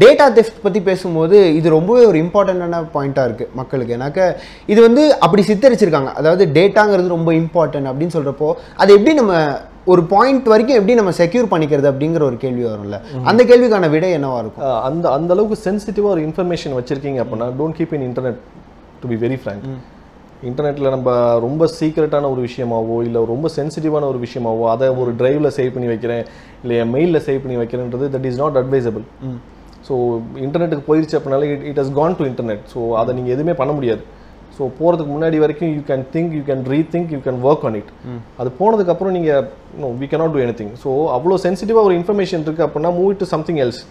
Data theft பற்றி பேசும்போது இது ரொம்பவே ஒரு இம்பார்ட்டண்ட்டான பாயிண்ட்டாக இருக்குது மக்களுக்கு. ஏன்னாக்க இது வந்து அப்படி சித்தரிச்சிருக்காங்க. அதாவது டேட்டாங்கிறது ரொம்ப இம்பார்ட்டன்ட் அப்படின்னு சொல்கிறப்போ அதை எப்படி நம்ம ஒரு பாயிண்ட் வரைக்கும் எப்படி நம்ம செக்யூர் பண்ணிக்கிறது அப்படிங்கிற ஒரு கேள்வி வரும்ல. அந்த கேள்விக்கான விடை என்னவா இருக்கும்? அந்த அளவுக்கு சென்சிட்டிவாக ஒரு இன்ஃபர்மேஷன் வச்சுருக்கீங்க அப்படின்னா don't keep in internet to be very frank. இன்டர்நெட்டில் நம்ம ரொம்ப சீக்ரெட்டான ஒரு விஷயமாவோ இல்லை ரொம்ப சென்சிட்டிவான ஒரு விஷயமாவோ அதை ஒரு டிரைவில் சேவ் பண்ணி வைக்கிறேன் இல்லை என் மெயிலில் சேவ் பண்ணி வைக்கிறேன்றது that is not advisable. So இன்டர்நெட்டுக்கு போயிடுச்சு அப்படின்னாலே it has gone to internet. So அதை நீங்கள் எதுவுமே பண்ண முடியாது. ஸோ போகிறதுக்கு முன்னாடி வரைக்கும் you can think, you can rethink, you can work on it. அது போனதுக்கப்புறம் நீங்கள் we cannot do anything. So அவ்வளோ சென்சிட்டிவாக ஒரு இன்ஃபர்மேஷன் இருக்குது அப்படின்னா மூவ் டு சம்திங் எல்ஸ்.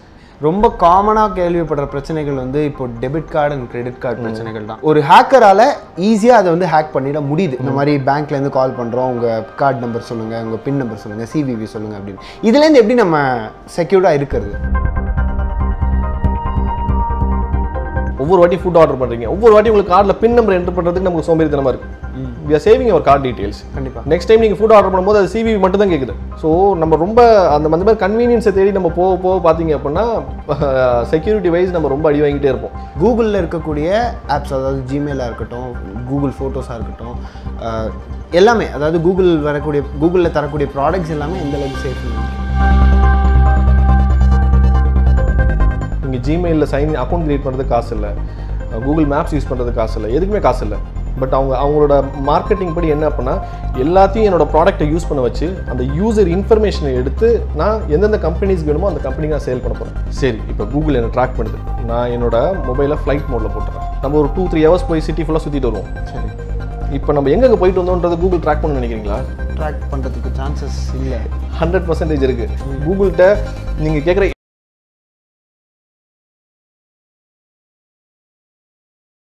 ரொம்ப காமனாக கேள்விப்படுற பிரச்சனைகள் வந்து இப்போ debit card and credit card பிரச்சனைகள் தான். ஒரு ஹேக்கரால் ஈஸியாக அதை வந்து ஹேக் பண்ணிட முடியுது. இந்த மாதிரி பேங்க்லேருந்து கால் பண்ணுறோம், உங்கள் கார்டு நம்பர் சொல்லுங்கள், உங்கள் பின் நம்பர் சொல்லுங்கள், சிவிவி சொல்லுங்கள் அப்படின்னு. இதுலேருந்து எப்படி நம்ம செக்யூர்டாக இருக்கிறது? ஒவ்வொரு வாட்டி ஃபுட் ஆர்டர் பண்ணுறீங்க, ஒவ்வொரு வாட்டி உங்களுக்கு கார்டில் பின் நம்பர் என்டர் பண்ணுறதுக்கு நமக்கு சோம்பேறித்தனமாக இருக்குது. We are saving our card details. கண்டிப்பாக நெக்ஸ்ட் டைம் நீங்கள் ஃபுட் ஆர்டர் பண்ணும்போது அது சிவிவி மட்டும் தான் கேட்குது. ஸோ நம்ம ரொம்ப அந்த மாதிரி கன்வீனியன்ஸை தேடி நம்ம போக பார்த்தீங்க அப்படின்னா செக்யூரிட்டி வைஸ் நம்ம ரொம்ப அடி வாங்கிட்டே இருப்போம். கூகுளில் இருக்கக்கூடிய ஆப்ஸ், அதாவது ஜிமெயிலாக இருக்கட்டும், கூகுள் ஃபோட்டோஸாக இருக்கட்டும், எல்லாமே, அதாவது கூகுளில் தரக்கூடிய ப்ராடக்ட்ஸ் எல்லாமே எந்த அளவுக்கு சேஃப்? நீங்கள் ஜிமெயிலில் அக்கௌண்ட் கிரியேட் பண்ணுறது காசு இல்லை, கூகுள் மேப்ஸ் யூஸ் பண்ணுறது காசு இல்லை, எதுக்குமே காசு இல்லை. பட் அவங்களோட மார்க்கெட்டிங் படி என்ன அப்படின்னா எல்லாத்தையும் என்னோட ப்ராடக்ட்டை யூஸ் பண்ண வச்சு அந்த யூசர் இன்ஃபர்மேஷனை எடுத்து நான் எந்தெந்த கம்பெனிஸ் வேணுமோ அந்த கம்பெனிக்கு நான் சேல் பண்ண போகிறேன். சரி, இப்போ கூகுள் என்னை ட்ராக் பண்ணுது, நான் என்னோட மொபைலை ஃப்ளைட் மோடில் போட்டுறேன். நம்ம ஒரு 2-3 ஹவர்ஸ் போய் சிட்டி ஃபுல்லாக சுற்றிட்டு வருவோம். சரி, இப்போ நம்ம எங்கே போயிட்டு வந்தோன்றதை கூகுள் ட்ராக் பண்ண நினைக்கிறீங்களா? ட்ராக் பண்ணுறதுக்கு சான்சஸ் இல்லை. 100% இருக்குது. கூகுள்கிட்ட நீங்கள் கேட்குற